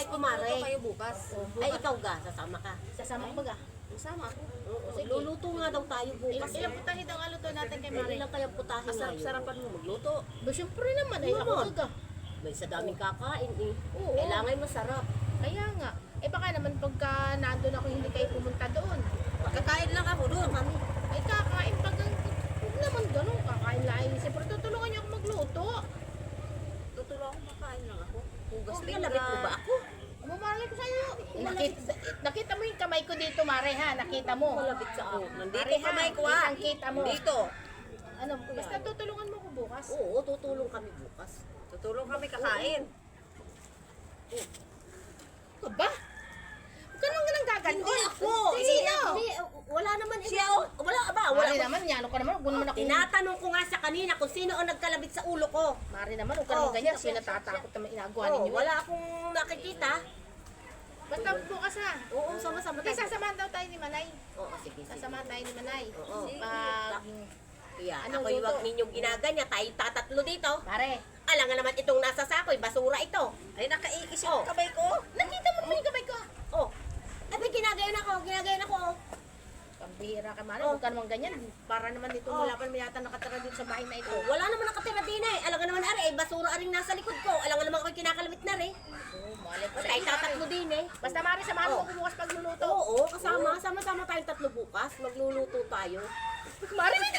kay kumare. Luluto kayo bukas. Ay, ikaw ga, sasama ka. Sasama ko baga. Masama ako. Sige. Luluto nga daw tayo bukas. Ilang putahe daw ang luto natin kay Mare? Ilang kayang putahe ngayon? Sarapan mo magluto. Ba, syempre naman, ay ako Naman. baga. May sa daming kakain eh. Oo. Kailangan masarap. Kaya nga. Eh baka naman pagka nandun ako hindi kayo pumunta doon. Kakain lang ako doon. Kami. Ay kakain pag huwag naman ganun. Kakain lang. Siyempre tutulungan niyo ako magluto. Tutulong ako, makain lang ako. Hugas Oh, nalabit mo ba ako? Bumalagay ko sa'yo. Nakita mo yung kamay ko dito, Mare, ha? Nakita mo. Malabit sa ako. Nandito Mare, ha? kamay ko ha. Kitang-kita mo. Dito. Ano, basta tutulungan mo ko bukas. Oo, tutulong kami bukas. Tutulong kami kakain. Ano ba? Huwag ka naman ganang gaganon. Hindi ako. Sino? Hindi, wala naman. Siya, Wala ba? Mare Wala. naman, yan. Huwag ka naman. Huwag naman ako. Tinatanong ko nga sa kanina kung sino ang nagkalabit sa ulo ko. Mare naman, huwag ka naman ganyan. Kasi natatakot naman inagawa ninyo. Wala akong nakikita. Basta bukas ha. Oo, sama-sama Kasi tayo. sasamahan daw tayo ni Manay. Oo, sige, sige. Sasamahan tayo ni Manay. Oo. Pag... Kaya, Ano, ako yung luto? wag ninyong ginaganya, tayo tatatlo dito. Mare, Alam nga naman itong nasa sako'y basura ito. Ay, nakaikis Oh. yung kamay ko. nakita mo naman yung kamay ko. Oh. At may ginagayon ako. Oh. Pambihira ka, Mare. Huwag ka naman ganyan. Para naman dito, wala pa naman yata nakatira dito sa bahay na ito. Oh, wala naman nakatira din eh. Alam nga naman ari, ay basura aring nasa likod ko. Alam nga naman ako'y kinakalawit na rin. Oo, malay ko sa Tayo iyo, Mare. tatatlo din eh. Basta Mare, samahan mo Oh. ko bukas pagluluto. Oo, kasama. Sama-sama tayong tatlo bukas. Magluluto tayo. Mare, may